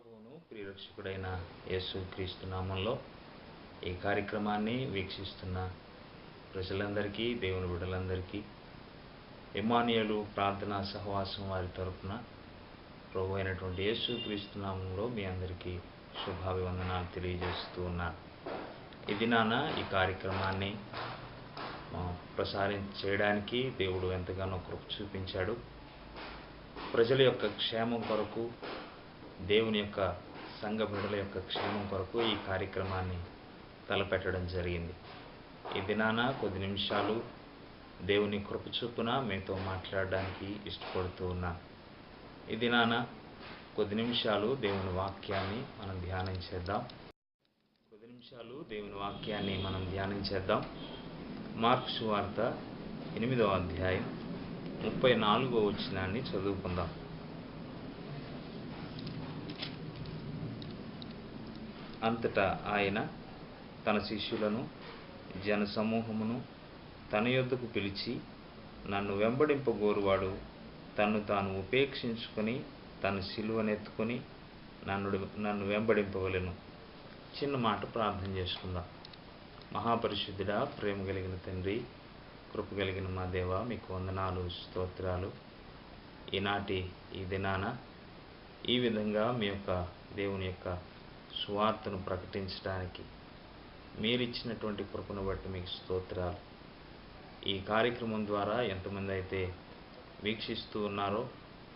ప్రభువును ప్రియరక్షకుడైన యేసుక్రీస్తు నామంలో ఈ కార్యక్రమాన్ని వీక్షిస్తున్న ప్రజలందరికీ, దేవుని బిడ్డలందరికీ ఇమ్మానుయేలు ప్రార్థనా సహవాసం వారి తరపున ప్రభు అయినటువంటి యేసుక్రీస్తు నామంలో మీ అందరికీ శుభాభివందనాలు తెలియజేస్తూ ఉన్నాను. ఈ దినాన ఈ కార్యక్రమాన్ని చేయడానికి దేవుడు ఎంతగానో కృప చూపించాడు. ప్రజల యొక్క క్షేమం కొరకు, దేవుని యొక్క సంఘ బిడ్డల యొక్క క్షేమం కొరకు ఈ కార్యక్రమాన్ని తలపెట్టడం జరిగింది. ఈ దినాన కొద్ది నిమిషాలు దేవుని కృప చొప్పున మీతో మాట్లాడడానికి ఇష్టపడుతూ ఉన్నాను. ఈ దినాన కొద్ది నిమిషాలు దేవుని వాక్యాన్ని మనం ధ్యానం చేద్దాం. మార్కు సువార్త 8వ అధ్యాయం 34వ వచనాన్ని చదువుకుందాం. అంతటా ఆయన తన శిష్యులను, జనసమూహమును తన యొద్దకు పిలిచి, నన్ను వెంబడింపగోరువాడు తన్ను తాను ఉపేక్షించుకొని తన సిలువనెత్తుకొని నన్ను వెంబడింపవలెను. చిన్న మాట ప్రార్థన చేసుకుందాం. మహాపరిశుద్ధుడా, ప్రేమ కలిగిన తండ్రి, కృప కలిగిన మా దేవ, మీకు వందనాలు, స్తోత్రాలు. ఈనాటి ఈ దినాన ఈ విధంగా మీ యొక్క దేవుని యొక్క సువార్తను ప్రకటించడానికి మీరిచ్చినటువంటి కృపను బట్టి మీకు స్తోత్రాలు. ఈ కార్యక్రమం ద్వారా ఎంతమంది అయితే వీక్షిస్తూ ఉన్నారో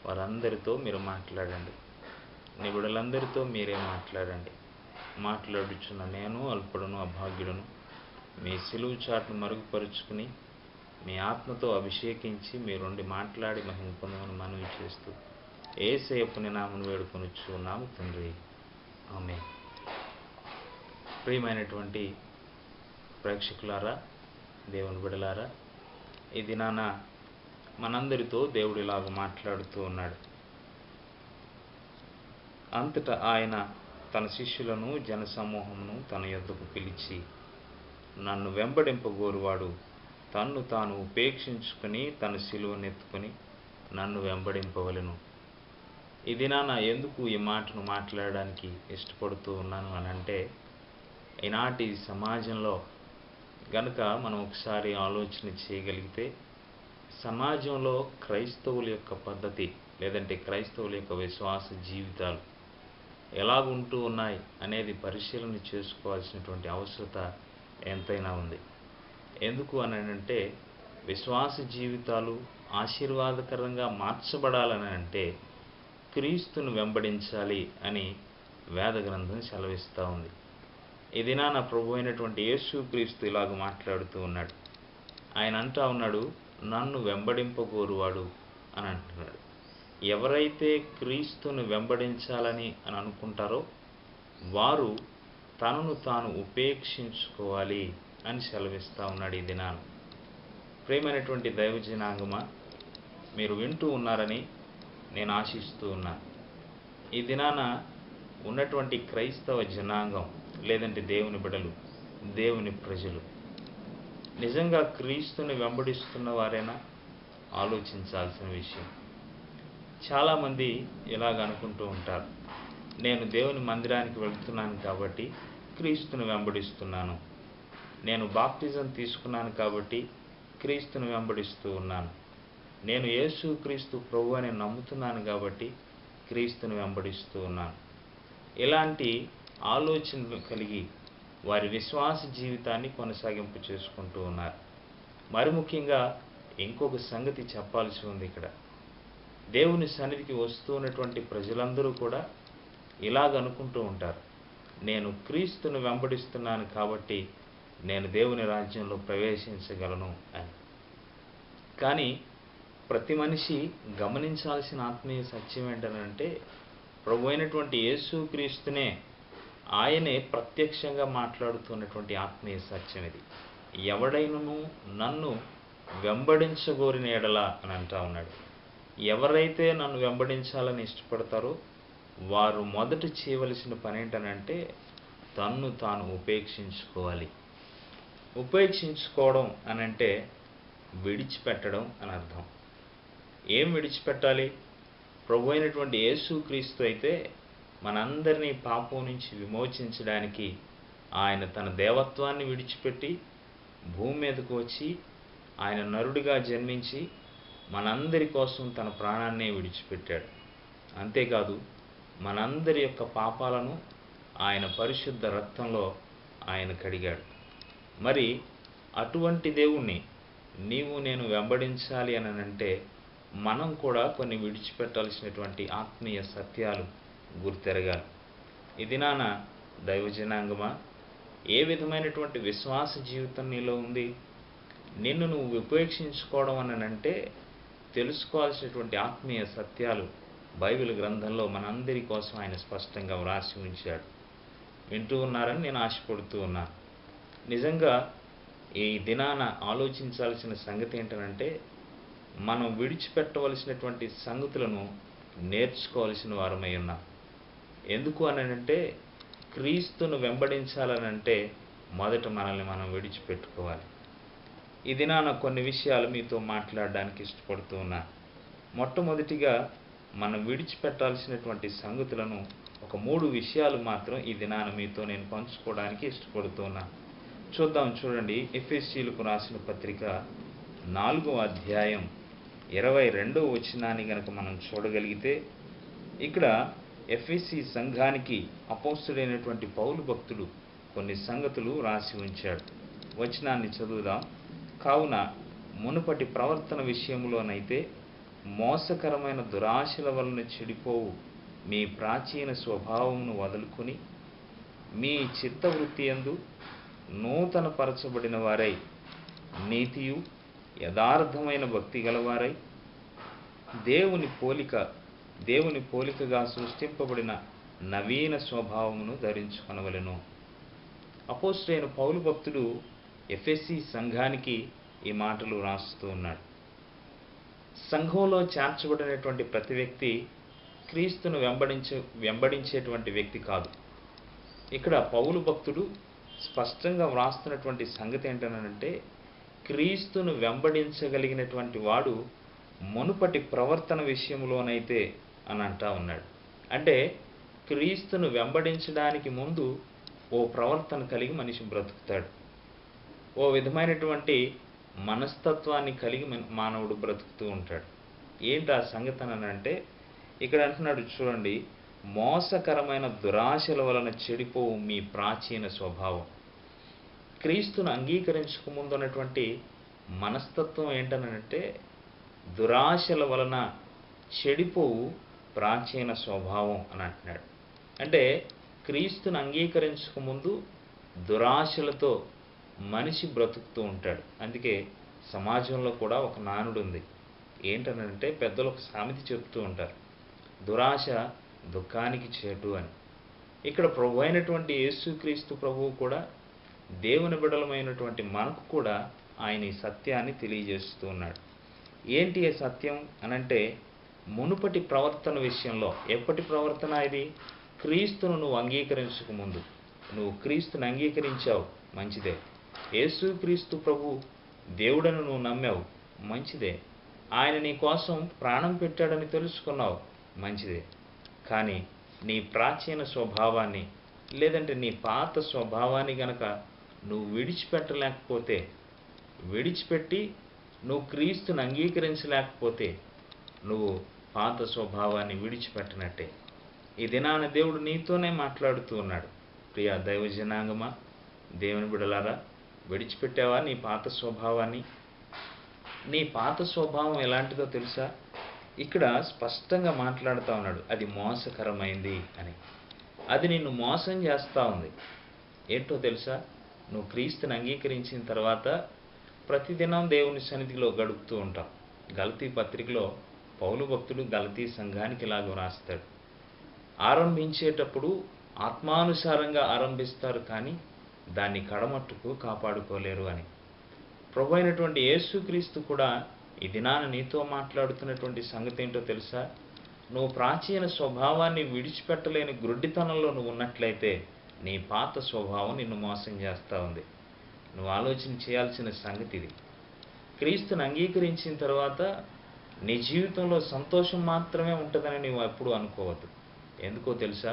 వారందరితో మీరు మాట్లాడండి. నిబిడలందరితో మీరే మాట్లాడండి. మాట్లాడుచున్న నేను అల్పుడను, అభాగ్యుడను, మీ సిలువు చాటును మరుగుపరుచుకుని మీ ఆత్మతో అభిషేకించి మీరుండి మాట్లాడి మహిమ పొందమని మనవి చేస్తూ యేసయ్య నామమున వేడుకొనుచున్నాము తండ్రి, ఆమేన్. ప్రియమైనటువంటి ప్రేక్షకులారా, దేవుని బిడ్డలారా, ఈ దినాన మనందరితో దేవుడు ఇలాగ మాట్లాడుతూ ఉన్నాడు. అంతటా ఆయన తన శిష్యులను, జనసమూహమును తన యొద్దకు పిలిచి, నన్ను వెంబడింపగోరువాడు తన్ను తాను ఉపేక్షించుకొని తన సిలువనెత్తుకొని నన్ను వెంబడింపవలెను. ఈ దినాన ఎందుకు ఈ మాటను మాట్లాడడానికి ఇష్టపడుతూ ఉన్నాను అని అంటే, ఈనాటి సమాజంలో గనుక మనం ఒకసారి ఆలోచన చేయగలిగితే, సమాజంలో క్రైస్తవుల యొక్క పద్ధతి లేదంటే క్రైస్తవుల యొక్క విశ్వాస జీవితాలు ఎలాగుంటూ ఉన్నాయి అనేది పరిశీలన చేసుకోవాల్సినటువంటి అవసరత ఎంతైనా ఉంది. ఎందుకు అని అంటే, విశ్వాస జీవితాలు ఆశీర్వాదకరంగా మార్చబడాలని అంటే క్రీస్తును వెంబడించాలి అని వేద గ్రంథం సెలవిస్తూ ఉంది. ఈ దినాన ప్రభు అయినటువంటి యేసుక్రీస్తు ఇలాగ మాట్లాడుతూ ఉన్నాడు. ఆయన అంటా ఉన్నాడు, నన్ను వెంబడింపగోరువాడు అని అంటున్నాడు. ఎవరైతే క్రీస్తును వెంబడించాలని అని అనుకుంటారో వారు తనను తాను ఉపేక్షించుకోవాలి అని సెలవిస్తూ ఉన్నాడు ఈ దినాన. ప్రియమైనటువంటి దైవ జనాంగమా, మీరు వింటూ ఉన్నారని నేను ఆశిస్తూ ఉన్నాను. ఈ దినాన ఉన్నటువంటి క్రైస్తవ జనాంగం లేదంటే దేవుని బిడ్డలు, దేవుని ప్రజలు నిజంగా క్రీస్తుని వెంబడిస్తున్న వారైనా ఆలోచించాల్సిన విషయం. చాలామంది ఇలాగ అనుకుంటూ ఉంటారు, నేను దేవుని మందిరానికి వెళ్తున్నాను కాబట్టి క్రీస్తుని వెంబడిస్తున్నాను, నేను బాప్టిజం తీసుకున్నాను కాబట్టి క్రీస్తుని వెంబడిస్తూ ఉన్నాను, నేను యేసుక్రీస్తు ప్రభు అని నమ్ముతున్నాను కాబట్టి క్రీస్తుని వెంబడిస్తూ ఉన్నాను. ఇలాంటి ఆలోచనలు కలిగి వారి విశ్వాస జీవితాన్ని కొనసాగింపు చేసుకుంటూ ఉన్నారు. మరి ముఖ్యంగా ఇంకొక సంగతి చెప్పాల్సి ఉంది. ఇక్కడ దేవుని సన్నిధికి వస్తూ ఉన్నటువంటి ప్రజలందరూ కూడా ఇలాగ అనుకుంటూ ఉంటారు, నేను క్రీస్తును వెంబడిస్తున్నాను కాబట్టి నేను దేవుని రాజ్యంలో ప్రవేశించగలను అని. కానీ ప్రతి మనిషి గమనించాల్సిన ఆత్మీయ సత్యం ఏంటనంటే, ప్రభు అయినటువంటి యేసుక్రీస్తునే ఆయనే ప్రత్యక్షంగా మాట్లాడుతున్నటువంటి ఆత్మీయ సత్యం ఇది. ఎవడైనను నన్ను వెంబడించగోరిన ఎడల అని అంటా ఉన్నాడు. ఎవరైతే నన్ను వెంబడించాలని ఇష్టపడతారో వారు మొదట చేయవలసిన పని ఏంటనంటే తన్ను తాను ఉపేక్షించుకోవాలి. ఉపేక్షించుకోవడం అనంటే విడిచిపెట్టడం అని అర్థం. ఏం విడిచిపెట్టాలి? ప్రభు అయినటువంటి యేసుక్రీస్తు అయితే మనందరినీ పాపం నుంచి విమోచించడానికి ఆయన తన దేవత్వాన్ని విడిచిపెట్టి భూమి మీదకు వచ్చి ఆయన నరుడిగా జన్మించి మనందరి కోసం తన ప్రాణాన్నే విడిచిపెట్టాడు. అంతేకాదు మనందరి యొక్క పాపాలను ఆయన పరిశుద్ధ రక్తంలో ఆయన కడిగాడు. మరి అటువంటి దేవుణ్ణి నీవు నేను వెంబడించాలి అని అంటే మనం కూడా కొన్ని విడిచిపెట్టాల్సినటువంటి ఆత్మీయ సత్యాలు గుర్తెరగాలి. ఈ దినాన దైవజనాంగమా, ఏ విధమైనటువంటి విశ్వాస జీవితం నీలో ఉంది? నిన్ను నువ్వు ఉపేక్షించుకోవడం అని అంటే తెలుసుకోవాల్సినటువంటి ఆత్మీయ సత్యాలు బైబిల్ గ్రంథంలో మనందరి కోసం ఆయన స్పష్టంగా వ్రాసి ఉంచాడు. వింటూ ఉన్నారని నేను ఆశపడుతూ ఉన్నాను. నిజంగా ఈ దినాన ఆలోచించాల్సిన సంగతి ఏంటంటే మనం విడిచిపెట్టవలసినటువంటి సంగతులను నేర్చుకోవాల్సిన వారమై ఉన్నాం. ఎందుకు అనంటే క్రీస్తును వెంబడించాలనంటే మొదట మనల్ని మనం విడిచిపెట్టుకోవాలి. ఈ దినాన కొన్ని విషయాలు మీతో మాట్లాడడానికి ఇష్టపడుతూ ఉన్నాను. మొట్టమొదటిగా మనం విడిచిపెట్టాల్సినటువంటి సంగతులను ఒక 3 విషయాలు మాత్రం ఈ దినాన మీతో నేను పంచుకోవడానికి ఇష్టపడుతూ ఉన్నాను. చూడండి, ఎఫెసీయులకు రాసిన పత్రిక 4వ అధ్యాయం 22వ వచనాన్ని గనక మనం చూడగలిగితే, ఇక్కడ ఎఫెసీ సంఘానికి అపోస్తలుడైనటువంటి పౌలు భక్తుడు కొన్ని సంగతులు రాసి ఉంచాడు. వచనాన్ని చదువుదాం. కావున మునుపటి ప్రవర్తన విషయంలోనైతే మోసకరమైన దురాశల వలన చెడిపోవు మీ ప్రాచీన స్వభావమును వదులుకొని మీ చిత్తవృత్తి యందు నూతన పరచబడిన వారై నీతియు యథార్థమైన భక్తి గలవారై దేవుని పోలికగా సృష్టింపబడిన నవీన స్వభావమును ధరించుకొనవలెను. అపోస్తలుడైన పౌలు భక్తుడు ఎఫెసీ సంఘానికి ఈ మాటలు రాస్తూ ఉన్నాడు. సంఘంలో చేర్చబడినటువంటి ప్రతి వ్యక్తి క్రీస్తును వెంబడించేటువంటి వ్యక్తి కాదు. ఇక్కడ పౌలు భక్తుడు స్పష్టంగా వ్రాస్తున్నటువంటి సంగతి ఏంటనంటే క్రీస్తును వెంబడించగలిగినటువంటి వాడు మునుపటి ప్రవర్తన విషయంలోనైతే అని అంటా ఉన్నాడు. అంటే క్రీస్తును వెంబడించడానికి ముందు ఓ ప్రవర్తన కలిగి మనిషి బ్రతుకుతాడు. ఓ విధమైనటువంటి మనస్తత్వాన్ని కలిగి మానవుడు బ్రతుకుతూ ఉంటాడు. ఏంటి ఆ సంగతి అని అంటే ఇక్కడ అంటున్నాడు చూడండి, మోసకరమైన దురాశల వలన చెడిపోవు మీ ప్రాచీన స్వభావం. క్రీస్తును అంగీకరించక ముందు ఉన్నటువంటి మనస్తత్వం ఏంటనంటే దురాశల వలన చెడిపోవు ప్రాచీన స్వభావం అని అంటున్నాడు. అంటే క్రీస్తును అంగీకరించక ముందు దురాశలతో మనిషి బ్రతుకుతూ ఉంటాడు. అందుకే సమాజంలో కూడా ఒక నానుడు ఉంది. ఏంటనంటే పెద్దలు ఒక సామెత చెప్తూ ఉంటారు, దురాశ దుఃఖానికి చేటు అని. ఇక్కడ ప్రభు అయినటువంటి యేసుక్రీస్తు ప్రభువు కూడా దేవుని బిడ్డలమైనటువంటి మనకు కూడా ఆయన ఈ సత్యాన్ని తెలియజేస్తూ ఉన్నాడు. ఏంటి ఈ సత్యం అనంటే మునుపటి ప్రవర్తన విషయంలో. ఎప్పటి ప్రవర్తన ఇది? క్రీస్తును నువ్వు అంగీకరించక ముందు. నువ్వు క్రీస్తుని అంగీకరించావు, మంచిదే. యేసుక్రీస్తు ప్రభు దేవుడను నువ్వు నమ్మావు, మంచిదే. ఆయన నీ కోసం ప్రాణం పెట్టాడని తెలుసుకున్నావు, మంచిదే. కానీ నీ ప్రాచీన స్వభావాన్ని లేదంటే నీ పాత స్వభావాన్ని గనక నువ్వు విడిచిపెట్టి నువ్వు క్రీస్తుని అంగీకరించలేకపోతే నువ్వు పాత స్వభావాన్ని విడిచిపెట్టనట్టే. ఈ దినాన దేవుడు నీతోనే మాట్లాడుతూ ఉన్నాడు. ప్రియ దైవజనాంగమా, దేవుని బిడలారా, విడిచిపెట్టావా నీ పాత స్వభావాన్ని? నీ పాత స్వభావం ఎలాంటిదో తెలుసా? ఇక్కడ స్పష్టంగా మాట్లాడుతూ ఉన్నాడు, అది మోసకరమైంది అని. అది నిన్ను మోసం చేస్తూ ఉంది. ఏంటో తెలుసా? నువ్వు క్రీస్తుని అంగీకరించిన తర్వాత ప్రతిదినం దేవుని సన్నిధిలో గడుపుతూ ఉంటావు. గలతీ పత్రికలో పౌలు భక్తుడు గలతీ సంఘానికి ఇలాగ రాస్తాడు, ఆరంభించేటప్పుడు ఆత్మానుసారంగా ఆరంభిస్తారు, కానీ దాన్ని కడమట్టుకు కాపాడుకోలేరు అని. ప్రభు అయినటువంటి యేసుక్రీస్తు కూడా ఈ దినాన నీతో మాట్లాడుతున్నటువంటి సంగతి ఏంటో తెలుసా? నువ్వు ప్రాచీన స్వభావాన్ని విడిచిపెట్టలేని గ్రుడ్డితనంలో నువ్వు ఉన్నట్లయితే నీ పాత స్వభావం నిన్ను మోసం చేస్తూ ఉంది. నువ్వు ఆలోచన చేయాల్సిన సంగతి ఇది. క్రీస్తుని అంగీకరించిన తర్వాత నీ జీవితంలో సంతోషం మాత్రమే ఉంటుందని నువ్వు ఎప్పుడూ అనుకోవద్దు. ఎందుకో తెలుసా?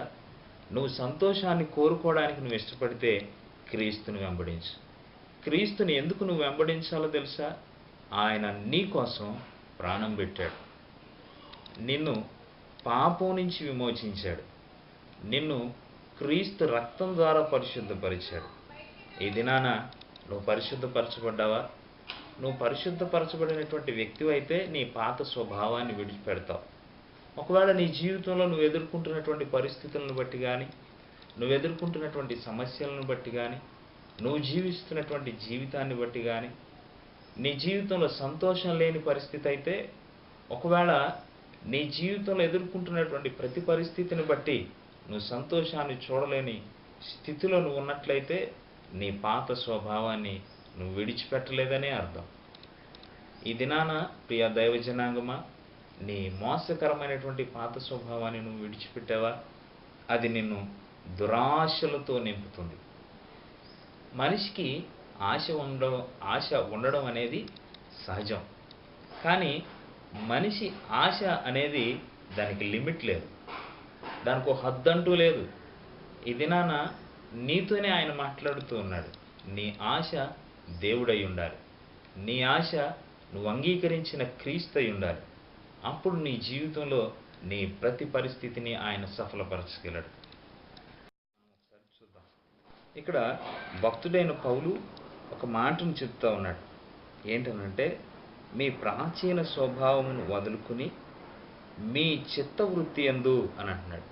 నువ్వు సంతోషాన్ని కోరుకోవడానికి నువ్వు ఇష్టపడితే క్రీస్తుని వెంబడించు. క్రీస్తుని ఎందుకు నువ్వు వెంబడించాలో తెలుసా? ఆయన నీ కోసం ప్రాణం పెట్టాడు. నిన్ను పాపం నుంచి విమోచించాడు. నిన్ను క్రీస్తు రక్తం ద్వారా పరిశుద్ధపరిచాడు. ఈ దినాన నువ్వు పరిశుద్ధపరచబడ్డావా? నువ్వు పరిశుద్ధపరచబడినటువంటి వ్యక్తివైతే నీ పాత స్వభావాన్ని విడిచిపెడతావు. ఒకవేళ నీ జీవితంలో నువ్వు ఎదుర్కొంటున్నటువంటి పరిస్థితులను బట్టి కానీ, నువ్వు ఎదుర్కొంటున్నటువంటి సమస్యలను బట్టి కానీ, నువ్వు జీవిస్తున్నటువంటి జీవితాన్ని బట్టి కానీ, నీ జీవితంలో సంతోషం లేని పరిస్థితి అయితే, ఒకవేళ నీ జీవితంలో ఎదుర్కొంటున్నటువంటి ప్రతి పరిస్థితిని బట్టి నువ్వు సంతోషాన్ని చూడలేని స్థితిలో నువ్వు ఉన్నట్లయితే నీ పాత స్వభావాన్ని నువ్వు విడిచిపెట్టలేదనే అర్థం. ఈ దినాన ప్రియ దైవ జనాంగమా, నీ మోసకరమైనటువంటి పాత స్వభావాన్ని నువ్వు విడిచిపెట్టావా? అది నిన్ను దురాశలతో నింపుతుంది. మనిషికి ఆశ ఉండడం అనేది సహజం. కానీ మనిషి ఆశ అనేది దానికి లిమిట్ లేదు, దానికి ఒక హద్దంటూ లేదు. ఈ దినాన నీతోనే ఆయన మాట్లాడుతూ ఉన్నాడు. నీ ఆశ దేవుడై ఉండాలి. నీ ఆశ నువ్వు అంగీకరించిన క్రీస్తు అయి ఉండాలి. అప్పుడు నీ జీవితంలో నీ ప్రతి పరిస్థితిని ఆయన సఫలపరచగలడు. చూద్దాం. ఇక్కడ భక్తుడైన పౌలు ఒక మాటను చెప్తా ఉన్నాడు. ఏంటనంటే, మీ ప్రాచీన స్వభావమును వదులుకుని మీ చిత్తవృత్తి యందు అని అంటున్నాడు.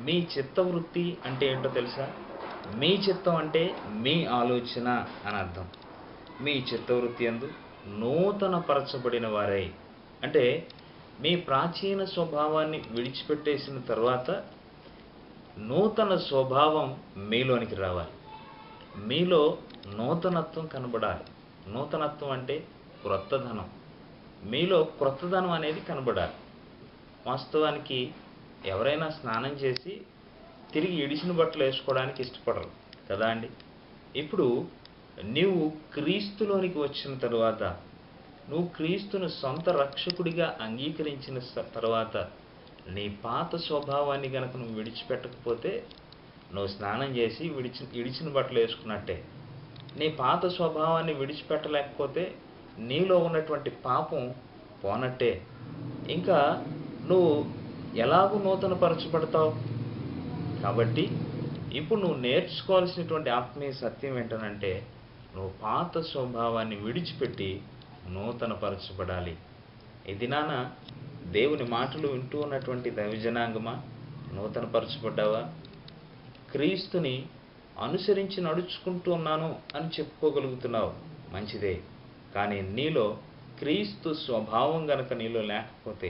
మీ చిత్తవృత్తి అంటే ఏంటో తెలుసా? మీ చిత్తం అంటే మీ ఆలోచన అని అర్థం. మీ చిత్తవృత్తి యందు నూతన పరచబడిన వారై, అంటే మీ ప్రాచీన స్వభావాన్ని విడిచిపెట్టేసిన తర్వాత నూతన స్వభావం మీలోనికి రావాలి. మీలో నూతనత్వం కనబడాలి. నూతనత్వం అంటే క్రొత్తదనం. మీలో క్రొత్తదనం అనేది కనబడాలి. వాస్తవానికి ఎవరైనా స్నానం చేసి తిరిగి ఇడిచిన బట్టలు వేసుకోవడానికి ఇష్టపడరు కదా అండి. ఇప్పుడు నీవు క్రీస్తులోనికి వచ్చిన తరువాత, నువ్వు క్రీస్తును సొంత రక్షకుడిగా అంగీకరించిన తర్వాత, నీ పాత స్వభావాన్ని కనుక నువ్వు విడిచిపెట్టకపోతే నువ్వు స్నానం చేసి ఇడిచిన బట్టలు వేసుకున్నట్టే. నీ పాత స్వభావాన్ని విడిచిపెట్టలేకపోతే నీలో ఉన్నటువంటి పాపం పోనట్టే. ఇంకా నువ్వు ఎలాగూ నూతనపరచబడతావు. కాబట్టి ఇప్పుడు నువ్వు నేర్చుకోవాల్సినటువంటి ఆత్మీయ సత్యం ఏంటనంటే, నువ్వు పాత స్వభావాన్ని విడిచిపెట్టి నూతనపరచబడాలి. ఈ దినాన దేవుని మాటలు వింటూ ఉన్నటువంటి దైవజనాంగమా, నూతనపరచబడ్డావా? క్రీస్తుని అనుసరించి నడుచుకుంటూ ఉన్నాను అని చెప్పుకోగలుగుతున్నావు, మంచిదే. కానీ నీలో క్రీస్తు స్వభావం గనక నీలో లేకపోతే,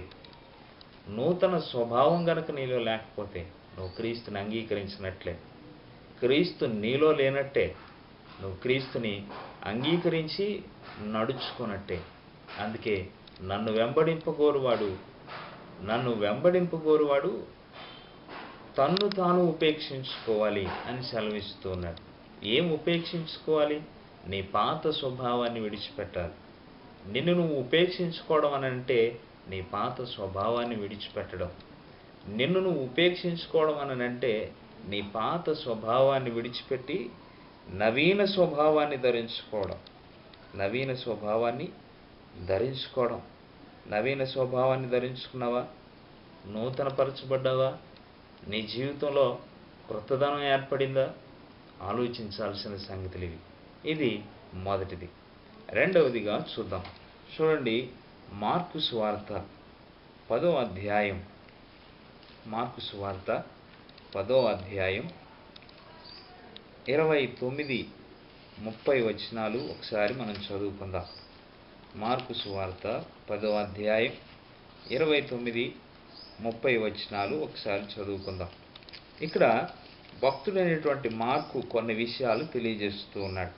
నూతన స్వభావం గనక నీలో లేకపోతే నువ్వు క్రీస్తుని అంగీకరించినట్లే. క్రీస్తు నీలో లేనట్టే. నువ్వు క్రీస్తుని అంగీకరించి నడుచుకున్నట్టే. అందుకే నన్ను వెంబడింపగోరువాడు తన్ను తాను ఉపేక్షించుకోవాలి అని సెలవిస్తూ ఉన్నాడు. ఏం ఉపేక్షించుకోవాలి? నీ పాత స్వభావాన్ని విడిచిపెట్టాలి. నిన్ను నువ్వు ఉపేక్షించుకోవడం అని అంటే నీ పాత స్వభావాన్ని విడిచిపెట్టడం. నిన్ను నువ్వు ఉపేక్షించుకోవడం అని అంటే నీ పాత స్వభావాన్ని విడిచిపెట్టి నవీన స్వభావాన్ని ధరించుకోవడం. నవీన స్వభావాన్ని ధరించుకున్నావా? నూతనపరచబడ్డావా? నీ జీవితంలో క్రొత్తదనం ఏర్పడిందా? ఆలోచించాల్సిన సంగతులు ఇవి. ఇది మొదటిది. రెండవదిగా చూద్దాం. చూడండి, మార్కు సువార్త 10వ అధ్యాయం. మార్కు సువార్త 10వ అధ్యాయం 29-30 వచనాలు ఒకసారి మనం చదువుకుందాం. మార్కు సువార్త 10వ అధ్యాయం 29-30 వచనాలు ఒకసారి చదువుకుందాం. ఇక్కడ భక్తుడైనటువంటి మార్కు కొన్ని విషయాలు తెలియజేస్తూ ఉన్నాడు.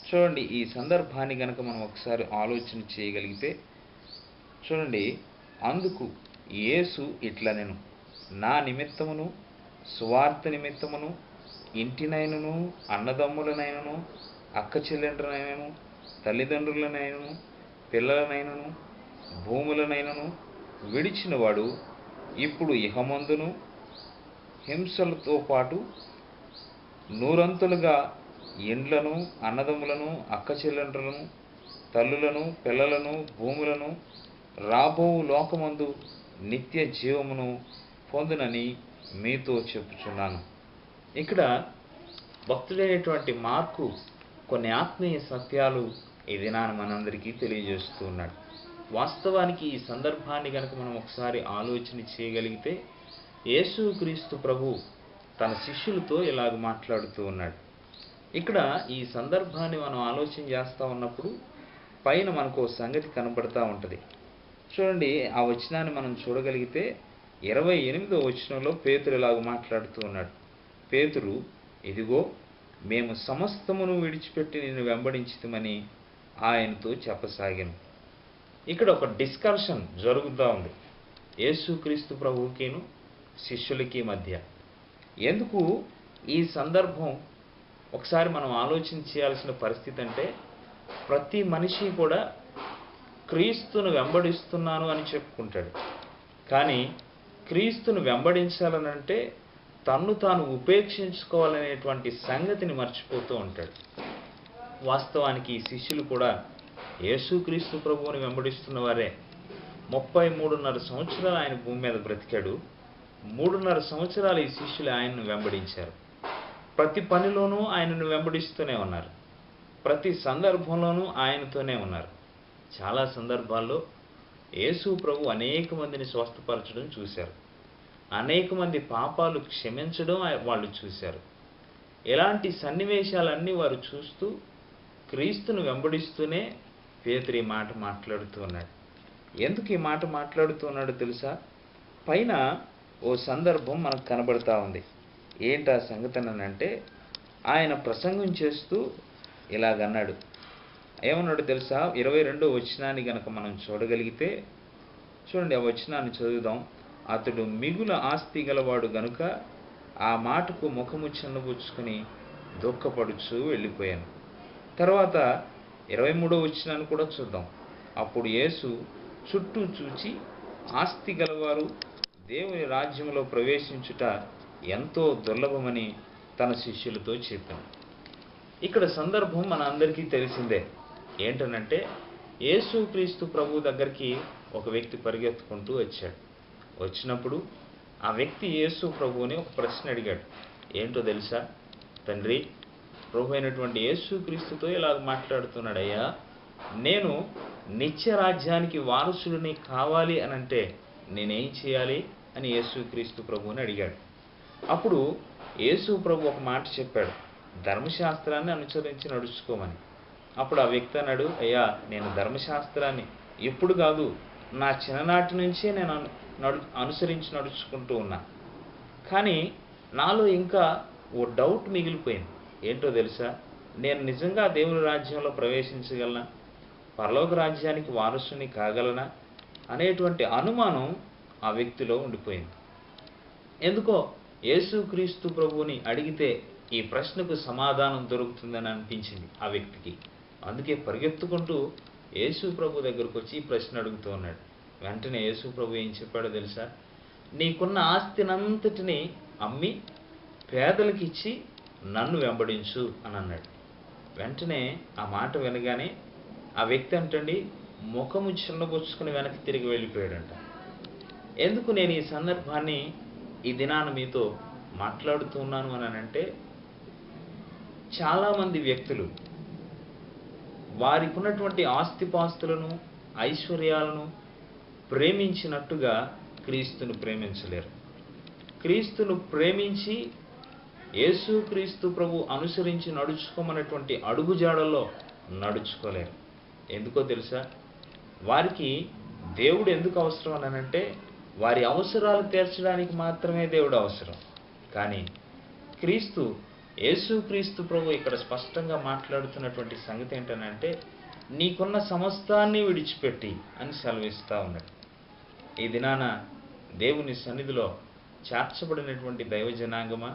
చూడండి, ఈ సందర్భాన్ని గనక మనం ఒకసారి ఆలోచన చేయగలిగితే చూడండి, అందుకు యేసు ఇట్లనెను, నా నిమిత్తమును సువార్త నిమిత్తమును ఇంటినైనను అన్నదమ్ములనైనను అక్క చెల్లెండ్రనైనను తల్లిదండ్రులనైనను పిల్లలనైనను భూములనైనను విడిచినవాడు ఇప్పుడు ఇహమందును హింసలతో పాటు నూరంతులుగా ఇండ్లను, అన్నదమ్ములను, అక్కచెల్లెండ్రులను, తల్లులను, పిల్లలను, భూములను, రాబో లోకమందు నిత్య జీవమును పొందునని మీతో చెప్పుచున్నాను. ఇక్కడ భక్తుడైనటువంటి మార్కు కొన్ని ఆత్మీయ సత్యాలు ఈ దినాన మనందరికీ తెలియజేస్తూ ఉన్నాడు. వాస్తవానికి ఈ సందర్భాన్ని కనుక మనం ఒకసారి ఆలోచన చేయగలిగితే, యేసుక్రీస్తు ప్రభు తన శిష్యులతో ఇలాగ మాట్లాడుతూ ఉన్నాడు. ఇక్కడ ఈ సందర్భాన్ని మనం ఆలోచన చేస్తూ ఉన్నప్పుడు పైన మనకు సంగతి కనబడతా ఉంటుంది. చూడండి, ఆ వచనాన్ని మనం చూడగలిగితే 28వ వచనంలో పేతురు ఇలాగ మాట్లాడుతూ ఉన్నాడు. పేతురు, ఇదిగో మేము సమస్తమును విడిచిపెట్టి నిన్ను వెంబడించితమని ఆయనతో చెప్పసాగాను. ఇక్కడ ఒక డిస్కషన్ జరుగుతూ ఉంది యేసుక్రీస్తు ప్రభువుకిను శిష్యులకి మధ్య. ఎందుకు ఈ సందర్భం ఒకసారి మనం ఆలోచన చేయాల్సిన పరిస్థితి అంటే, ప్రతి మనిషి కూడా క్రీస్తును వెంబడిస్తున్నాను అని చెప్పుకుంటాడు. కానీ క్రీస్తును వెంబడించాలనంటే తన్ను తాను ఉపేక్షించుకోవాలనేటువంటి సంగతిని మర్చిపోతూ ఉంటాడు. వాస్తవానికి ఈ శిష్యులు కూడా యేసుక్రీస్తు ప్రభువుని వెంబడిస్తున్న వారే. 33.5 సంవత్సరాలు ఆయన భూమి మీద బ్రతికాడు. 3.5 సంవత్సరాలు ఈ శిష్యులు ఆయనను వెంబడించారు. ప్రతి పనిలోనూ ఆయనను వెంబడిస్తూనే ఉన్నారు. ప్రతి సందర్భంలోనూ ఆయనతోనే ఉన్నారు. చాలా సందర్భాల్లో యేసు ప్రభు అనేక మందిని స్వస్థపరచడం చూశారు. అనేక మంది పాపాలు క్షమించడం వాళ్ళు చూశారు. ఇలాంటి సన్నివేశాలన్నీ వారు చూస్తూ క్రీస్తును వెంబడిస్తూనే పేతురు ఈ మాట మాట్లాడుతూ ఉన్నాడు. ఎందుకు ఈ మాట మాట్లాడుతూ ఉన్నాడో తెలుసా? పైన ఓ సందర్భం మనకు కనబడతా ఉంది. ఏంటా సంగతి అంటే, ఆయన ప్రసంగం చేస్తూ ఇలాగన్నాడు. ఏమన్నాడు తెలుసా? 22వ వచనాన్ని గనక మనం చూడగలిగితే, చూడండి, ఆ వచనాన్ని చదువుదాం. అతడు మిగుల ఆస్తి గలవాడు గనుక ఆ మాటకు ముఖము చిన్నబుచ్చుకుని దుఃఖపడుచు వెళ్ళిపోయాను. తర్వాత 23వ వచనాన్ని కూడా చూద్దాం. అప్పుడు యేసు చుట్టూ చూచి, ఆస్తి గలవారు దేవుని రాజ్యంలో ప్రవేశించుట ఎంతో దుర్లభమని తన శిష్యులతో చెప్పాను. ఇక్కడ సందర్భం మన అందరికీ తెలిసిందే. ఏంటనంటే, యేసుక్రీస్తు ప్రభు దగ్గరికి ఒక వ్యక్తి పరిగెత్తుకుంటూ వచ్చాడు. వచ్చినప్పుడు ఆ వ్యక్తి యేసు ప్రభువుని ఒక ప్రశ్న అడిగాడు. ఏంటో తెలుసా? తండ్రి, ప్రభు అయినటువంటి యేసుక్రీస్తుతో ఇలాగ మాట్లాడుతున్నాడు, అయ్యా, నేను నిత్య రాజ్యానికి వారసుడిని కావాలి అనంటే నేనేం చేయాలి అని యేసుక్రీస్తు ప్రభువుని అడిగాడు. అప్పుడు యేసు ప్రభు ఒక మాట చెప్పాడు, ధర్మశాస్త్రాన్ని అనుసరించి నడుచుకోమని. అప్పుడు ఆ వ్యక్తి అన్నాడు, అయ్యా, నేను ధర్మశాస్త్రాన్ని ఎప్పుడు కాదు, నా చిన్ననాటి నుంచే నేను అనుసరించి నడుచుకుంటూ ఉన్నా. కానీ నాలో ఇంకా ఓ డౌట్ మిగిలిపోయింది. ఏంటో తెలుసా? నేను నిజంగా దేవుని రాజ్యంలో ప్రవేశించగలనా? పరలోక రాజ్యానికి వారసుని కాగలనా అనేటువంటి అనుమానం ఆ వ్యక్తిలో ఉండిపోయింది. ఎందుకో యేసుక్రీస్తు ప్రభువుని అడిగితే ఈ ప్రశ్నకు సమాధానం దొరుకుతుందని అనిపించింది ఆ వ్యక్తికి. అందుకే పరిగెత్తుకుంటూ యేసు ప్రభు దగ్గరకు వచ్చి ఈ ప్రశ్న అడుగుతూ ఉన్నాడు. వెంటనే యేసు ప్రభు ఏం చెప్పాడో తెలుసా? నీకున్న ఆస్తినంతటిని అమ్మి పేదలకు ఇచ్చి నన్ను వెంబడించు అని అన్నాడు. వెంటనే ఆ మాట వినగానే ఆ వ్యక్తి అంటండి ముఖము చిన్నబుచ్చుకుని వెనక్కి తిరిగి వెళ్ళిపోయాడంట. ఎందుకు నేను ఈ సందర్భాన్ని ఈ దినాన మీతో మాట్లాడుతూ ఉన్నాను అని అంటే, చాలామంది వ్యక్తులు వారికి ఉన్నటువంటి ఆస్తిపాస్తులను, ఐశ్వర్యాలను ప్రేమించినట్టుగా క్రీస్తును ప్రేమించలేరు. క్రీస్తును ప్రేమించి యేసుక్రీస్తు ప్రభు అనుసరించి నడుచుకోమన్నటువంటి అడుగుజాడల్లో నడుచుకోలేరు. ఎందుకో తెలుసా? వారికి దేవుడు ఎందుకు అవసరం అని అంటే, వారి అవసరాలు తీర్చడానికి మాత్రమే దేవుడు అవసరం. కానీ యేసుక్రీస్తు ప్రభు ఇక్కడ స్పష్టంగా మాట్లాడుతున్నటువంటి సంగతి ఏంటనంటే, నీకున్న సమస్తాన్ని విడిచిపెట్టి అని సెలవిస్తూ ఉన్నాడు. ఈ దినాన దేవుని సన్నిధిలో చేర్చబడినటువంటి దైవ జనాంగమా,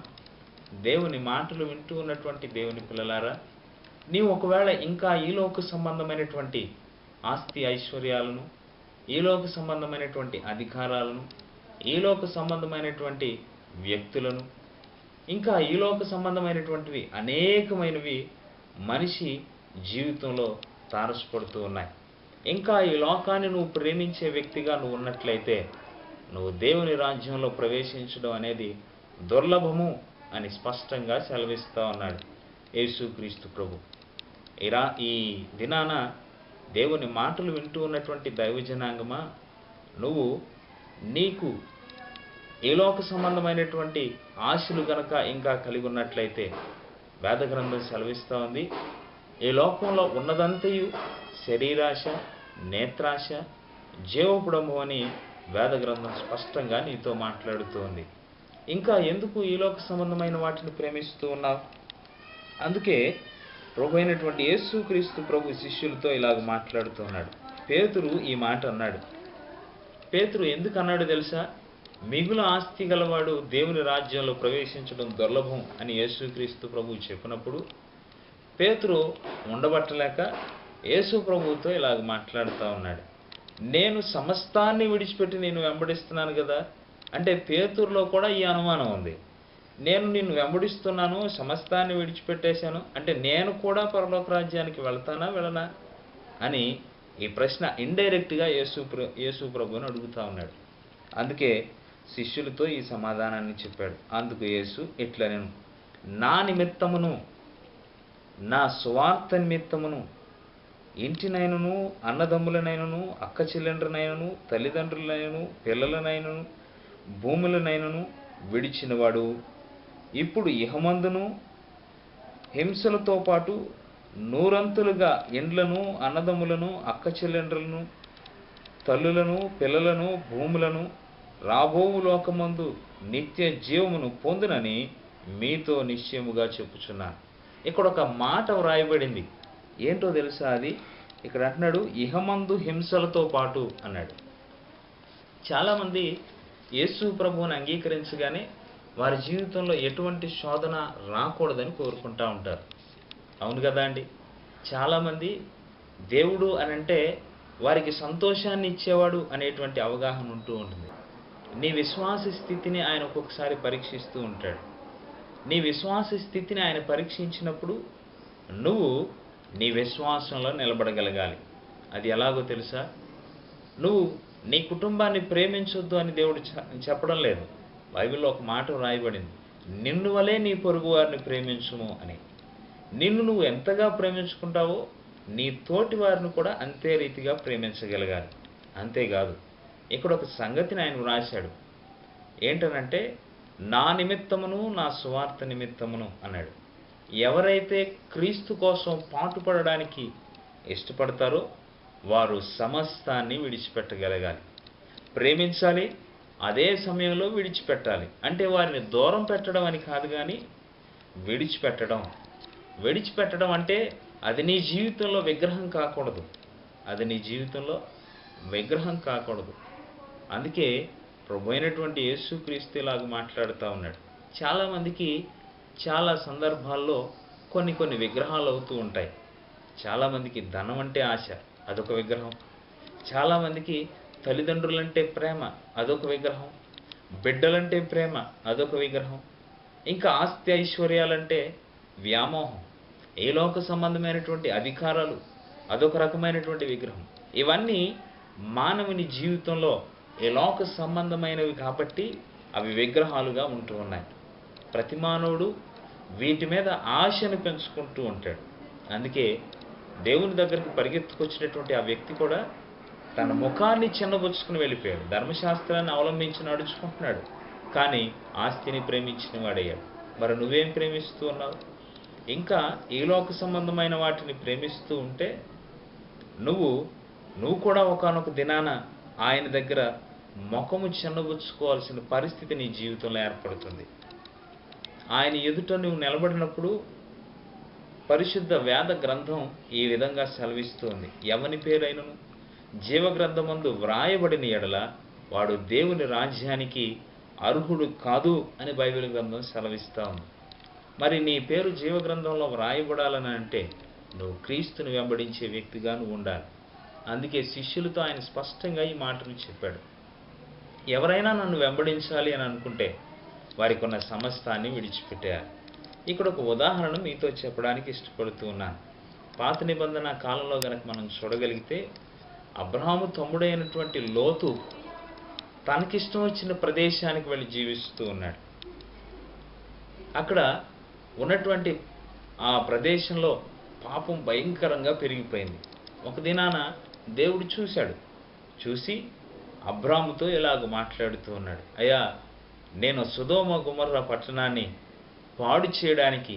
దేవుని మాటలు వింటూ ఉన్నటువంటి దేవుని పిల్లలారా, నీవు ఒకవేళ ఇంకా ఈలోక సంబంధమైనటువంటి ఆస్తి ఐశ్వర్యాలను, ఈలోక సంబంధమైనటువంటి అధికారాలను, ఈలోక సంబంధమైనటువంటి వ్యక్తులను, ఇంకా ఈ లోక సంబంధమైనటువంటివి అనేకమైనవి మనిషి జీవితంలో తారసపడుతూ ఉన్నాయి. ఇంకా ఈ లోకాన్ని నువ్వు ప్రేమించే వ్యక్తిగా నువ్వు ఉన్నట్లయితే నువ్వు దేవుని రాజ్యంలో ప్రవేశించడం అనేది దుర్లభము అని స్పష్టంగా సెలవిస్తూ ఉన్నాడు యేసుక్రీస్తు ప్రభు. ఈ దినాన దేవుని మాటలు వింటూ ఉన్నటువంటి దైవజనాంగమా, నువ్వు నీకు ఈ లోక సంబంధమైనటువంటి ఆశలు గనక ఇంకా కలిగి ఉన్నట్లయితే వేద గ్రంథం సెలవిస్తూ ఉంది, ఈ లోకంలో ఉన్నదంతయు శరీరాశ, నేత్రాశ, జీవపుడము అని వేద గ్రంథం స్పష్టంగా నీతో మాట్లాడుతూ ఉంది. ఇంకా ఎందుకు ఈ లోక సంబంధమైన వాటిని ప్రేమిస్తూ ఉన్నావు? అందుకే ప్రభు అయినటువంటి యేసుక్రీస్తు ప్రభు శిష్యులతో ఇలాగ మాట్లాడుతూ ఉన్నాడు. పేతురు ఈ మాట అన్నాడు. పేతురు ఎందుకు అన్నాడు తెలుసా? మిగులు ఆస్తి గలవాడు దేవుని రాజ్యంలో ప్రవేశించడం దుర్లభం అని యేసుక్రీస్తు ప్రభు చెప్పినప్పుడు పేతురు ఉండబట్టలేక యేసు ప్రభువుతో ఇలాగ మాట్లాడుతూ ఉన్నాడు. నేను సమస్తాన్ని విడిచిపెట్టి నేను వెంబడిస్తున్నాను కదా అంటే పేతురులో కూడా ఈ అనుమానం ఉంది. నేను నిన్ను వెంబడిస్తున్నాను, సమస్తాన్ని విడిచిపెట్టేశాను అంటే నేను పరలోక రాజ్యానికి వెళ్తానా వెళ్ళనా అని ఈ ప్రశ్న ఇండైరెక్ట్గా యేసు ప్రభువుని అడుగుతూ ఉన్నాడు. అందుకే శిష్యులతో ఈ సమాధానాన్ని చెప్పాడు. అందుకు యేసు ఇట్లా, నేను నా నిమిత్తమును, నా సువార్త నిమిత్తమును ఇంటినైనను, అన్నదమ్ములనైనను, అక్క చెల్లెండ్రనైనను, తల్లిదండ్రులనైనను, పిల్లలనైనను, భూములనైనను విడిచినవాడు ఇప్పుడు ఇహమందును హింసలతో పాటు నూరంతులుగా ఇండ్లను, అన్నదమ్ములను, అక్క చెల్లెండ్రులను, తల్లులను, పిల్లలను, భూములను రాబోవు లోకమందు నిత్య జీవమును పొందునని మీతో నిశ్చయముగా చెప్పుచున్నాను. ఇక్కడ ఒక మాట వ్రాయబడింది. ఏంటో తెలుసా? అది ఇక్కడ అంటున్నాడు, ఇహమందు హింసలతో పాటు అన్నాడు. చాలామంది యేసు ప్రభువుని అంగీకరించగానే వారి జీవితంలో ఎటువంటి శోధన రాకూడదని కోరుకుంటూ ఉంటారు. అవును కదా అండి? చాలామంది దేవుడు అని అంటే వారికి సంతోషాన్ని ఇచ్చేవాడు అనేటువంటి అవగాహన ఉంటూ ఉంటుంది. నీ విశ్వాస స్థితిని ఆయన ఒక్కొక్కసారి పరీక్షిస్తూ ఉంటాడు. నీ విశ్వాస స్థితిని ఆయన పరీక్షించినప్పుడు నువ్వు నీ విశ్వాసంలో నిలబడగలగాలి. అది ఎలాగో తెలుసా? నువ్వు నీ కుటుంబాన్ని ప్రేమించొద్దు అని దేవుడు చెప్పడం లేదు. బైబిల్లో ఒక మాట వ్రాయబడింది, నిన్ను వలే నీ పొరుగు వారిని ప్రేమించుము అని. నిన్ను నువ్వు ఎంతగా ప్రేమించుకుంటావో నీ తోటి వారిని కూడా అంతే రీతిగా ప్రేమించగలగాలి. అంతేకాదు, ఇక్కడ ఒక సంగతిని ఆయన వ్రాశాడు. ఏంటనంటే, నా నిమిత్తమును, నా సువార్త నిమిత్తమును అన్నాడు. ఎవరైతే క్రీస్తు కోసం పాటుపడడానికి ఇష్టపడతారో వారు సమస్తాన్ని విడిచిపెట్టగలగాలి. ప్రేమించాలి, అదే సమయంలో విడిచిపెట్టాలి. అంటే వారిని దూరం పెట్టడం అని కాదు, కానీ విడిచిపెట్టడం అంటే అది నీ జీవితంలో విగ్రహం కాకూడదు. అందుకే ప్రభు అయినటువంటి యేసుక్రీస్తు ఇలాగ మాట్లాడుతూ ఉన్నాడు. చాలామందికి చాలా సందర్భాల్లో కొన్ని విగ్రహాలు అవుతూ ఉంటాయి. చాలామందికి ధనం అంటే ఆశ, అదొక విగ్రహం. చాలామందికి తల్లిదండ్రులంటే ప్రేమ, అదొక విగ్రహం. బిడ్డలంటే ప్రేమ, అదొక విగ్రహం. ఇంకా ఆస్తి ఐశ్వర్యాలంటే వ్యామోహం. ఏ లోక సంబంధమైనటువంటి అధికారాలు, అదొక రకమైనటువంటి విగ్రహం. ఇవన్నీ మానవుని జీవితంలో ఏ లోక సంబంధమైనవి కాబట్టి అవి విగ్రహాలుగా ఉంటూ ఉన్నాయి. ప్రతి మానవుడు వీటి మీద ఆశను పెంచుకుంటూ ఉంటాడు. అందుకే దేవుని దగ్గరికి పరిగెత్తుకొచ్చినటువంటి ఆ వ్యక్తి కూడా తన ముఖాన్ని చిన్నబుచ్చుకుని వెళ్ళిపోయాడు. ధర్మశాస్త్రాన్ని అవలంబించి నడుచుకుంటున్నాడు, కానీ ఆస్తిని ప్రేమించిన వాడయ్యాడు. మరి నువ్వేం ప్రేమిస్తూ ఉన్నావు? ఇంకా ఈ లోక సంబంధమైన వాటిని ప్రేమిస్తూ ఉంటే నువ్వు కూడా ఒకానొక దినాన ఆయన దగ్గర ముఖము చిన్నబుచ్చుకోవాల్సిన పరిస్థితి నీ జీవితంలో ఏర్పడుతుంది. ఆయన ఎదుట నువ్వు నిలబడినప్పుడు పరిశుద్ధ వేద గ్రంథం ఈ విధంగా సెలవిస్తుంది, ఎవని పేరైనను జీవగ్రంథమందు వ్రాయబడిన ఎడల వాడు దేవుని రాజ్యానికి అర్హుడు కాదు అని బైబిల్ గ్రంథం సెలవిస్తూ ఉంది. మరి నీ పేరు జీవగ్రంథంలో వ్రాయబడాలని అంటే నువ్వు క్రీస్తుని వెంబడించే వ్యక్తిగా నువ్వు ఉండాలి. అందుకే శిష్యులతో ఆయన స్పష్టంగా ఈ మాటలు చెప్పాడు. ఎవరైనా నన్ను వెంబడించాలి అని అనుకుంటే వారికి ఉన్న సమస్తాన్ని విడిచిపెట్టారు. ఇక్కడ ఒక ఉదాహరణ మీతో చెప్పడానికి ఇష్టపడుతూ ఉన్నాను. పాత నిబంధన కాలంలో గనక మనం చూడగలిగితే అబ్రహాము తమ్ముడైనటువంటి లోతు తనకిష్టం వచ్చిన ప్రదేశానికి వెళ్ళి జీవిస్తూ ఉన్నాడు. అక్కడ ఉన్నటువంటి ఆ ప్రదేశంలో పాపం భయంకరంగా పెరిగిపోయింది. ఒక దినాన దేవుడు చూశాడు. చూసి అబ్రాముతో ఇలాగ మాట్లాడుతూ ఉన్నాడు, అయ్యా, నేను సొదొమ గొమొర్రా పట్టణాన్ని పాడు చేయడానికి,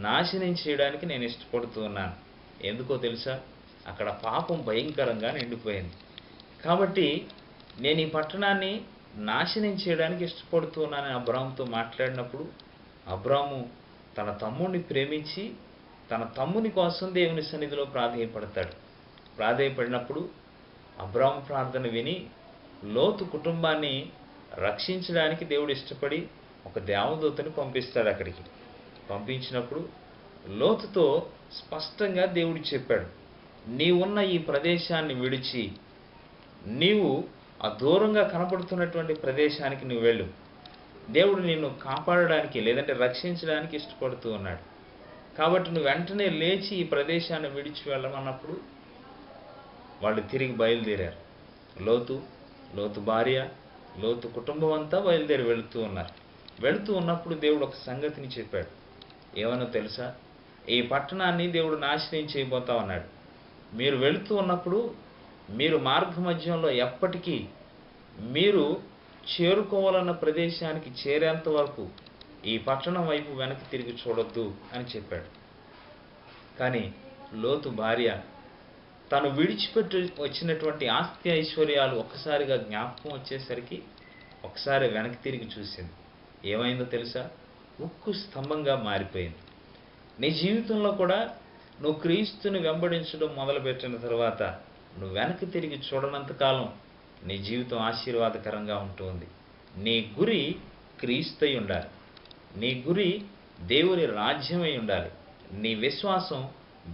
నాశనం చేయడానికి నేను ఇష్టపడుతూ ఉన్నాను. ఎందుకో తెలుసా? అక్కడ పాపం భయంకరంగా నిండిపోయింది. కాబట్టి నేను ఈ పట్టణాన్ని నాశనం చేయడానికి ఇష్టపడుతూ ఉన్నానని అబ్రాముతో మాట్లాడినప్పుడు అబ్రాము తన తమ్ముడిని ప్రేమించి తన తమ్ముని కోసం దేవుని సన్నిధిలో ప్రాధేయపడతాడు. ప్రాధేయపడినప్పుడు అబ్రాము ప్రార్థన విని లోతు కుటుంబాన్ని రక్షించడానికి దేవుడు ఇష్టపడి ఒక దేవదూతని పంపిస్తాడు. అక్కడికి పంపించినప్పుడు లోతుతో స్పష్టంగా దేవుడు చెప్పాడు, నీవున్న ఈ ప్రదేశాన్ని విడిచి నీవు ఆ దూరంగా కనపడుతున్నటువంటి ప్రదేశానికి నువ్వు వెళ్ళు. దేవుడు నిన్ను కాపాడడానికి లేదంటే రక్షించడానికి ఇష్టపడుతూ ఉన్నాడు. కాబట్టి నువ్వు వెంటనే లేచి ఈ ప్రదేశాన్ని విడిచి వెళ్ళమన్నప్పుడు వాళ్ళు తిరిగి బయలుదేరారు. లోతు భార్య, లోతు కుటుంబం అంతా బయలుదేరి వెళుతూ ఉన్నారు. వెళుతూ ఉన్నప్పుడు దేవుడు ఒక సంగతిని చెప్పాడు. ఏమనో తెలుసా? ఈ పట్టణాన్ని దేవుడు నాశనం చేయబోతా ఉన్నాడు. మీరు వెళుతూ ఉన్నప్పుడు మీరు మార్గ మధ్యంలో ఎప్పటికీ మీరు చేరుకోవాలన్న ప్రదేశానికి చేరేంత వరకు ఈ పట్టణం వైపు వెనక్కి తిరిగి చూడొద్దు అని చెప్పాడు. కానీ లోతు భార్య తను విడిచిపెట్టి వచ్చినటువంటి ఆస్తి ఐశ్వర్యాలు ఒక్కసారిగా జ్ఞాపకం వచ్చేసరికి ఒకసారి వెనక్కి తిరిగి చూసింది. ఏమైందో తెలుసా? ఉక్కు స్తంభంగా మారిపోయింది. నీ జీవితంలో కూడా నువ్వు క్రీస్తుని వెంబడించడం మొదలుపెట్టిన తర్వాత నువ్వు వెనక్కి తిరిగి చూడనంతకాలం నీ జీవితం ఆశీర్వాదకరంగా ఉంటుంది. నీ గురి క్రీస్తై ఉండాలి. నీ గురి దేవుని రాజ్యమై ఉండాలి. నీ విశ్వాసం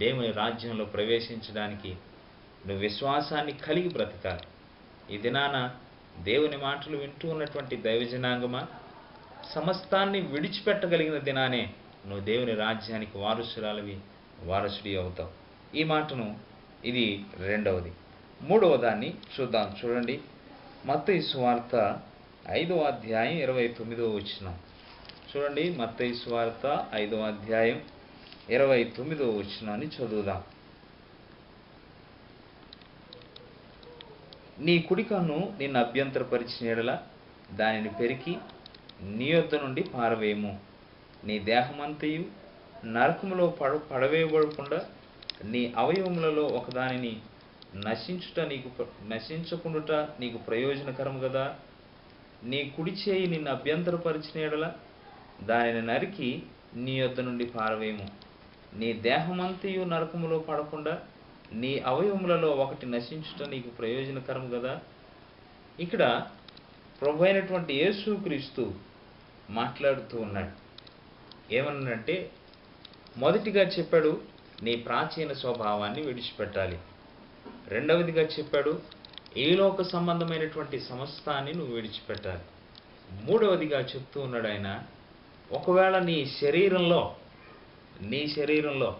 దేవుని రాజ్యంలో ప్రవేశించడానికి నువ్వు విశ్వాసాన్ని కలిగి బ్రతకాలి. ఈ దినాన దేవుని మాటలు వింటూ ఉన్నటువంటి దైవజనాంగమా, సమస్తాన్ని విడిచిపెట్టగలిగిన దినానే నువ్వు దేవుని రాజ్యానికి వారసుడి అవుతావు. ఈ మాటను ఇది రెండవది. మూడవ దాన్ని చూద్దాం. చూడండి, మత్తయి సువార్త 5వ అధ్యాయం 29వ వచనం. చూడండి, మత్తయి సువార్త 5వ అధ్యాయం 29వ వచనాన్ని చదువుదాం. నీ కుడి కన్ను నిన్ను అభ్యంతరపరిచిన యెడల దానిని పెరికి నీ యొద్ద నుండి పారవేయము. నీ దేహమంతయు నరకములో పడవేయబడకుండా నీ అవయవములలో ఒకదానిని నశించకుండుట నీకు ప్రయోజనకరం కదా. నీ కుడి చేయి నిన్ను అభ్యంతరపరిచిన యెడల దానిని నరికి నీ యొద్ద నుండి పారవేయము. నీ దేహమంతయు నరకములో పడకుండా నీ అవయవములలో ఒకటి నశించుట నీకు ప్రయోజనకరం కదా. ఇక్కడ ప్రభు అయినటువంటి యేసుక్రీస్తు మాట్లాడుతూ ఉన్నాడు. ఏమన్నాడంటే, మొదటిగా చెప్పాడు నీ ప్రాచీన స్వభావాన్ని విడిచిపెట్టాలి. రెండవదిగా చెప్పాడు ఈ లోక సంబంధమైనటువంటి సమస్తాన్ని నువ్వు విడిచిపెట్టాలి. మూడవదిగా చెప్తూ ఉన్నాడు ఆయన, ఒకవేళ నీ శరీరంలో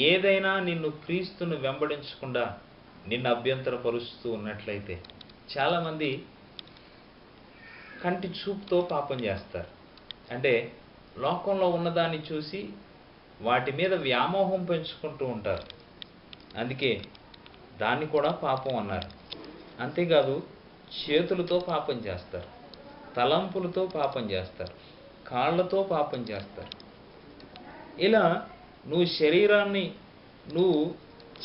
ఏదైనా నిన్ను క్రీస్తును వెంబడించకుండా నిన్ను అభ్యంతరపరుస్తూ ఉన్నట్లయితే, చాలామంది కంటి చూపుతో పాపం చేస్తారు. అంటే లోకంలో ఉన్నదాన్ని చూసి వాటి మీద వ్యామోహం పెంచుకుంటూ ఉంటారు. అందుకే దాన్ని కూడా పాపం అన్నారు. అంతేకాదు, చేతులతో పాపం చేస్తారు, తలంపులతో పాపం చేస్తారు, కాళ్ళతో పాపం చేస్తారు. ఇలా నువ్వు శరీరాన్ని నువ్వు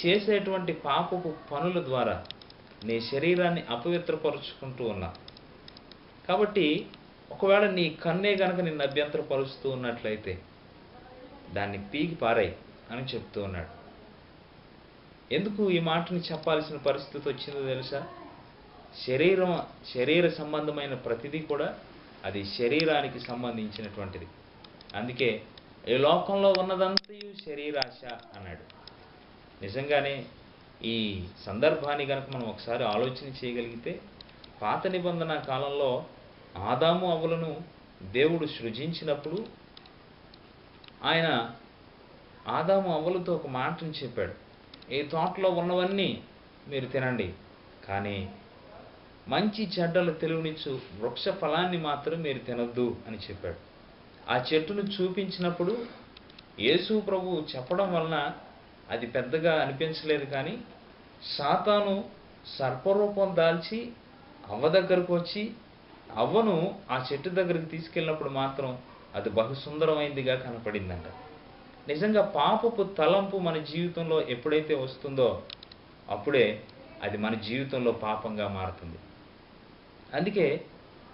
చేసేటువంటి పాపపు పనుల ద్వారా నీ శరీరాన్ని అపవిత్రపరుచుకుంటూ ఉన్నావు. కాబట్టి ఒకవేళ నీ కన్నే గనక నిన్ను అభ్యంతరపరుస్తూ ఉన్నట్లయితే దాన్ని పీకి పారాయి అని చెప్తూ ఉన్నాడు. ఎందుకు ఈ మాటని చెప్పాల్సిన పరిస్థితి వచ్చిందో తెలుసా? శరీర సంబంధమైన ప్రతిదీ కూడా అది శరీరానికి సంబంధించినటువంటిది. అందుకే ఈ లోకంలో ఉన్నదంతయు శరీరాశ అన్నాడు. నిజంగానే ఈ సందర్భాన్ని కనుక మనం ఒకసారి ఆలోచన చేయగలిగితే, పాత నిబంధన కాలంలో ఆదాము అవ్వలను దేవుడు సృజించినప్పుడు ఆయన ఆదాము అవ్వలతో ఒక మాటను చెప్పాడు. ఈ తోటలో ఉన్నవన్నీ మీరు తినండి, కానీ మంచి చెడ్డలు తెలివినిచ్చు వృక్ష ఫలాన్ని మాత్రం మీరు తినొద్దు అని చెప్పాడు. ఆ చెట్టును చూపించినప్పుడు యేసు ప్రభువు చెప్పడం వలన అది పెద్దగా అనిపించలేదు, కానీ సాతాను సర్పరూపం దాల్చి అవ్వ దగ్గరకు వచ్చి అవ్వను ఆ చెట్టు దగ్గరికి తీసుకెళ్ళినప్పుడు మాత్రం అది బహు సుందరమైందిగా కనపడిందంట. నిజంగా పాపపు తలంపు మన జీవితంలో ఎప్పుడైతే వస్తుందో అప్పుడే అది మన జీవితంలో పాపంగా మారుతుంది. అందుకే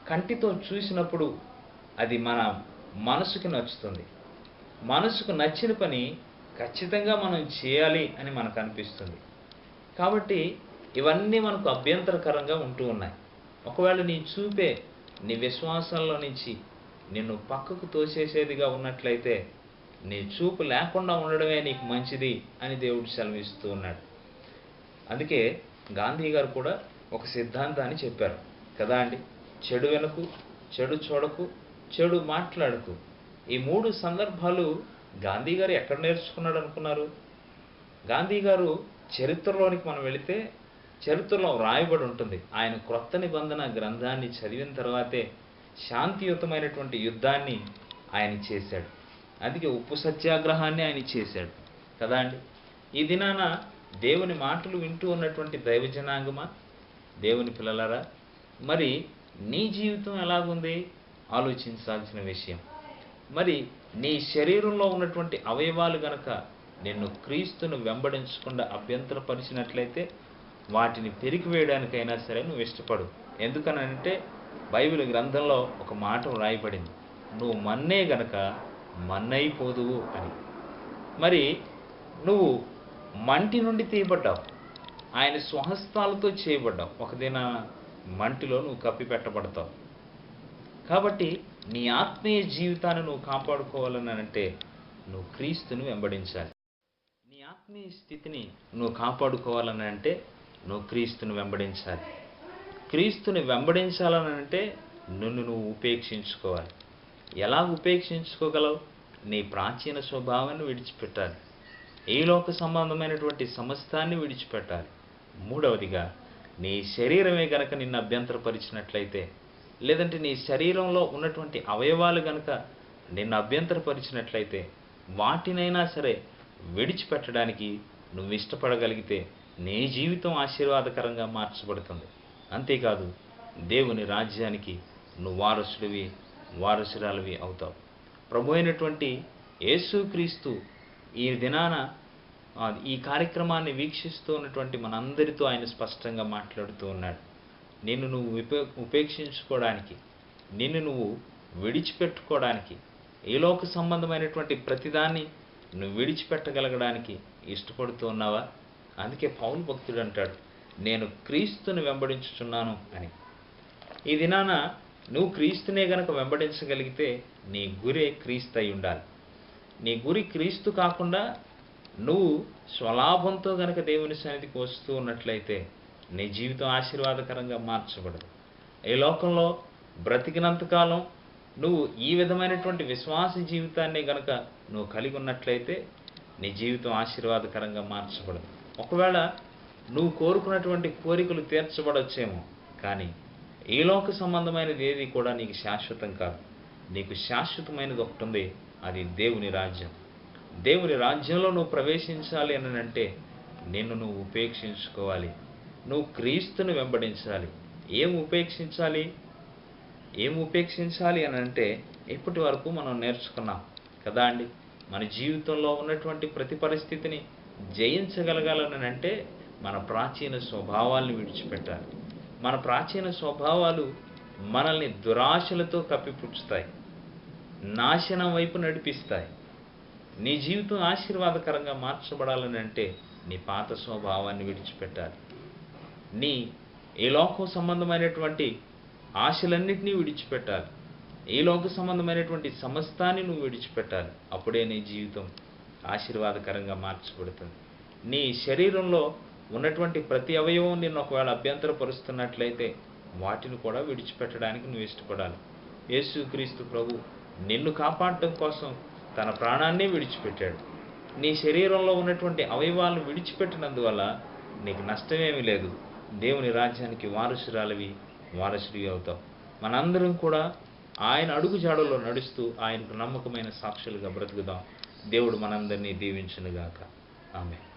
కంటితో చూసినప్పుడు అది మన మనసుకి నచ్చుతుంది. మనసుకు నచ్చిన పని ఖచ్చితంగా మనం చేయాలి అని మనకు అనిపిస్తుంది. కాబట్టి ఇవన్నీ మనకు అభ్యంతరకరంగా ఉంటూ ఉన్నాయి. ఒకవేళ నీ చూపే నీ విశ్వాసంలో నుంచి నిన్ను పక్కకు తోసేసేదిగా ఉన్నట్లయితే నీ చూపు లేకుండా ఉండడమే నీకు మంచిది అని దేవుడు సెలవిస్తూ ఉన్నాడు. అందుకే గాంధీ గారు కూడా ఒక సిద్ధాంతాన్ని చెప్పారు కదా అండి. చెడు వినకు, చెడు చూడకు, చెడు మాట్లాడకు. ఈ 3 సందర్భాలు గాంధీ గారు ఎక్కడ నేర్చుకున్నాడు అనుకున్నారు? గాంధీ గారు చరిత్రలోనికి మనం వెళితే చరిత్రలో వ్రాయబడి ఉంటుంది. ఆయన క్రొత్త నిబంధన గ్రంథాన్ని చదివిన తర్వాతే శాంతియుతమైనటువంటి యుద్ధాన్ని ఆయన చేశాడు. అందుకే ఉప్పు సత్యాగ్రహాన్ని ఆయన చేశాడు కదా అండి. ఈ దినాన దేవుని మాటలు వింటూ ఉన్నటువంటి దైవ జనాంగమా, దేవుని పిల్లలారా, మరి నీ జీవితం ఎలాగుంది ఆలోచించాల్సిన విషయం. మరి నీ శరీరంలో ఉన్నటువంటి అవయవాలు గనక నిన్ను క్రీస్తును వెంబడించకుండా అభ్యంతరపరిచినట్లయితే వాటిని పెరికివేయడానికైనా సరే నువ్వు ఇష్టపడు. ఎందుకనంటే బైబిల్ గ్రంథంలో ఒక మాట వ్రాయబడింది, నువ్వు మన్నే గనక మన్నైపోదువు అని. మరి నువ్వు మంటి నుండి తీయబడ్డావు, ఆయన స్వహస్తాలతో చేయబడ్డావు. ఒక దిన మంటిలో నువ్వు కప్పిపెట్టబడతావు. కాబట్టి నీ ఆత్మీయ జీవితాన్ని నువ్వు కాపాడుకోవాలని అంటే నువ్వు క్రీస్తుని వెంబడించాలి. నీ ఆత్మీయ స్థితిని నువ్వు కాపాడుకోవాలని అంటే నువ్వు క్రీస్తుని వెంబడించాలి. క్రీస్తుని వెంబడించాలని అంటే నిన్ను నువ్వు ఉపేక్షించుకోవాలి. ఎలా ఉపేక్షించుకోగలవు? నీ ప్రాచీన స్వభావాన్ని విడిచిపెట్టాలి. ఈ లోక సంబంధమైనటువంటి సమస్తాన్ని విడిచిపెట్టాలి. మూడవదిగా నీ శరీరమే గనక నిన్ను అభ్యంతరపరిచినట్లయితే, లేదంటే నీ శరీరంలో ఉన్నటువంటి అవయవాలు గనక నిన్ను అభ్యంతరపరిచినట్లయితే వాటినైనా సరే విడిచిపెట్టడానికి నువ్వు ఇష్టపడగలిగితే నీ జీవితం ఆశీర్వాదకరంగా మార్చబడుతుంది. అంతేకాదు, దేవుని రాజ్యానికి నువ్వు వారసురాలివి అవుతావు. ప్రభు అయినటువంటి యేసుక్రీస్తు ఈ దినాన ఈ కార్యక్రమాన్ని వీక్షిస్తూ ఉన్నటువంటి మనందరితో ఆయన స్పష్టంగా మాట్లాడుతూ ఉన్నాడు. నిన్ను నువ్వు ఉపేక్షించుకోవడానికి, నిన్ను నువ్వు విడిచిపెట్టుకోవడానికి, ఈ లోక సంబంధమైనటువంటి ప్రతిదాన్ని నువ్వు విడిచిపెట్టగలగడానికి ఇష్టపడుతూ ఉన్నావా? అందుకే పౌలు భక్తుడు అంటాడు, నేను క్రీస్తుని వెంబడించుచున్నాను అని. ఈ దినాన నువ్వు క్రీస్తునే గనక వెంబడించగలిగితే నీ గురే క్రీస్తు అయి ఉండాలి. నీ గురి క్రీస్తు కాకుండా నువ్వు స్వలాభంతో గనక దేవుని సన్నిధికి వస్తూ ఉన్నట్లయితే నీ జీవితం ఆశీర్వాదకరంగా మార్చబడదు. ఈ లోకంలో బ్రతికినంతకాలం నువ్వు ఈ విధమైనటువంటి విశ్వాస జీవితాన్ని గనక నువ్వు కలిగి ఉన్నట్లయితే నీ జీవితం ఆశీర్వాదకరంగా మార్చబడదు. ఒకవేళ నువ్వు కోరుకున్నటువంటి కోరికలు తీర్చబడొచ్చేమో, కానీ ఈ లోక సంబంధమైనది ఏది కూడా నీకు శాశ్వతం కాదు. నీకు శాశ్వతమైనది ఒకటి ఉంది, అది దేవుని రాజ్యం. దేవుని రాజ్యంలో నువ్వు ప్రవేశించాలి అని అంటే నిన్ను నువ్వు ఉపేక్షించుకోవాలి. నువ్వు క్రీస్తుని వెంబడించాలి. ఏం ఉపేక్షించాలి అని అంటే ఇప్పటి వరకు మనం నేర్చుకున్నాం కదా అండి. మన జీవితంలో ఉన్నటువంటి ప్రతి పరిస్థితిని జయించగలగాలని అంటే మన ప్రాచీన స్వభావాలను విడిచిపెట్టాలి. మన ప్రాచీన స్వభావాలు మనల్ని దురాశలతో కప్పిపుచ్చుతాయి, నాశనం వైపు నడిపిస్తాయి. నీ జీవితం ఆశీర్వాదకరంగా మార్చబడాలని అంటే నీ పాత స్వభావాన్ని విడిచిపెట్టాలి. నీ ఈ లోక సంబంధమైనటువంటి ఆశలన్నింటినీ విడిచిపెట్టాలి. ఈ లోక సంబంధమైనటువంటి సమస్తాన్ని నువ్వు విడిచిపెట్టాలి. అప్పుడే నీ జీవితం ఆశీర్వాదకరంగా మార్చబడుతుంది. నీ శరీరంలో ఉన్నటువంటి ప్రతి అవయవం నిన్ను ఒకవేళ అభ్యంతరపరుస్తున్నట్లయితే వాటిని కూడా విడిచిపెట్టడానికి నువ్వు ఇష్టపడాలి. యేసుక్రీస్తు ప్రభు నిన్ను కాపాడటం కోసం తన ప్రాణాన్నే విడిచిపెట్టాడు. నీ శరీరంలో ఉన్నటువంటి అవయవాలను విడిచిపెట్టినందువల్ల నీకు నష్టమేమీ లేదు. దేవుని రాజ్యానికి వారసుడివి అవుతావు. మనందరం కూడా ఆయన అడుగుజాడల్లో నడుస్తూ ఆయనకు నమ్మకమైన సాక్షులుగా బ్రతుకుదాం. దేవుడు మనందరినీ దీవించునుగాక. ఆమేన్.